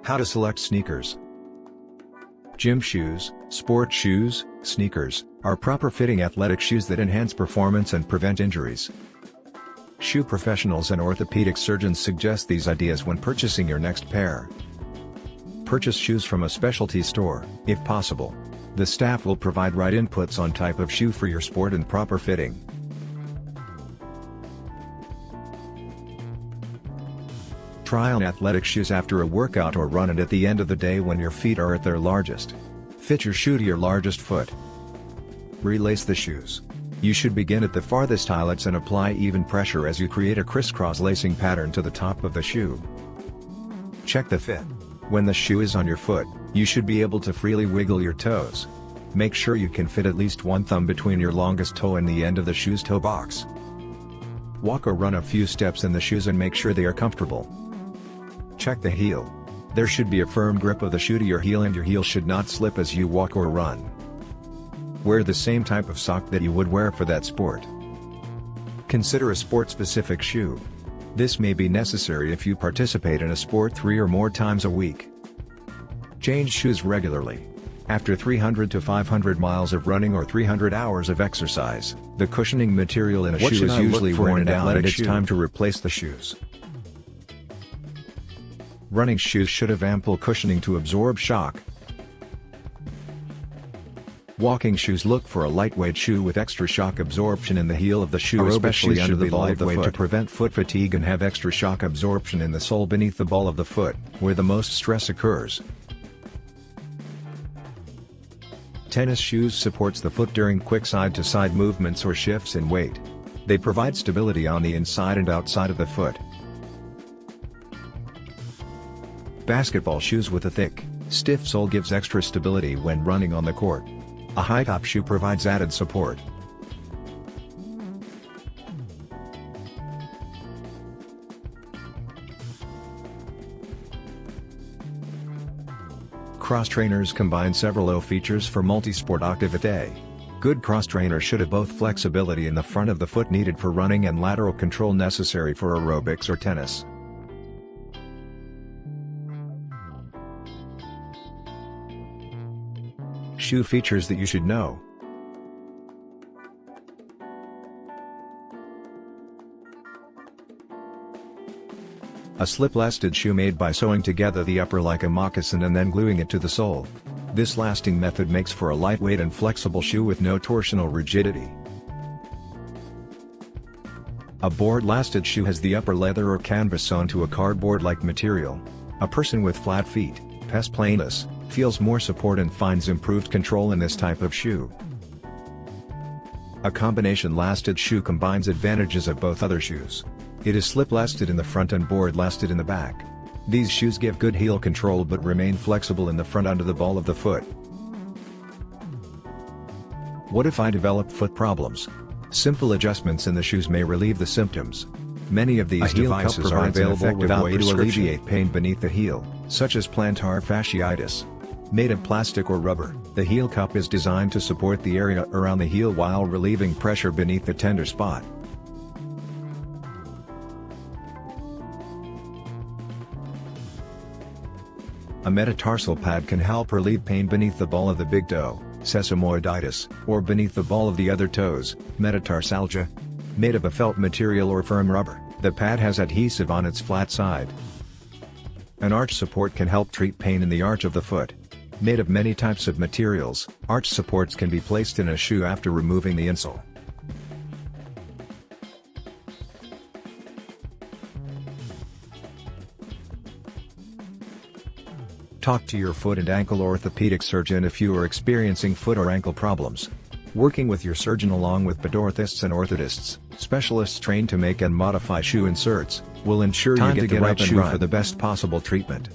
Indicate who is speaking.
Speaker 1: How to select sneakers. Gym shoes, sport shoes, sneakers, are proper fitting athletic shoes that enhance performance and prevent injuries. Shoe professionals and orthopedic surgeons suggest these ideas when purchasing your next pair. Purchase shoes from a specialty store, if possible. The staff will provide right inputs on type of shoe for your sport and proper fitting. Try on athletic shoes after a workout or run and at the end of the day when your feet are at their largest. Fit your shoe to your largest foot. Relace the shoes. You should begin at the farthest eyelets and apply even pressure as you create a crisscross lacing pattern to the top of the shoe. Check the fit. When the shoe is on your foot, you should be able to freely wiggle your toes. Make sure you can fit at least one thumb between your longest toe and the end of the shoe's toe box. Walk or run a few steps in the shoes and make sure they are comfortable. Check the heel. There should be a firm grip of the shoe to your heel and your heel should not slip as you walk or run. Wear the same type of sock that you would wear for that sport. Consider a sport-specific shoe. This may be necessary if you participate in a sport 3 or more times a week. Change shoes regularly. After 300 to 500 miles of running or 300 hours of exercise, the cushioning material in a shoe is usually worn down and it's time to replace the shoes. Running shoes should have ample cushioning to absorb shock. Walking shoes look for a lightweight shoe with extra shock absorption in the heel of the shoe, especially under the ball of the foot, to prevent foot fatigue, and have extra shock absorption in the sole beneath the ball of the foot, where the most stress occurs. Tennis shoes supports the foot during quick side-to-side movements or shifts in weight. They provide stability on the inside and outside of the foot. Basketball shoes with a thick, stiff sole gives extra stability when running on the court. A high-top shoe provides added support. Cross trainers combine several O features for multi-sport activity. Good cross trainers should have both flexibility in the front of the foot needed for running and lateral control necessary for aerobics or tennis. Shoe features that you should know. A slip-lasted shoe made by sewing together the upper like a moccasin and then gluing it to the sole. This lasting method makes for a lightweight and flexible shoe with no torsional rigidity. A board-lasted shoe has the upper leather or canvas sewn to a cardboard-like material. A person with flat feet, pes planus, feels more support and finds improved control in this type of shoe. A combination-lasted shoe combines advantages of both other shoes. It is slip-lasted in the front and board-lasted in the back. These shoes give good heel control but remain flexible in the front under the ball of the foot. What if I develop foot problems? Simple adjustments in the shoes may relieve the symptoms. Many of these devices are available without way to alleviate pain beneath the heel, such as plantar fasciitis. Made of plastic or rubber, the heel cup is designed to support the area around the heel while relieving pressure beneath the tender spot. A metatarsal pad can help relieve pain beneath the ball of the big toe, sesamoiditis, or beneath the ball of the other toes, metatarsalgia. Made of a felt material or firm rubber, the pad has adhesive on its flat side. An arch support can help treat pain in the arch of the foot. Made of many types of materials, arch supports can be placed in a shoe after removing the insole. Talk to your foot and ankle orthopedic surgeon if you are experiencing foot or ankle problems. Working with your surgeon along with podorthists and orthotists, specialists trained to make and modify shoe inserts, will ensure you get the right shoe for the best possible treatment.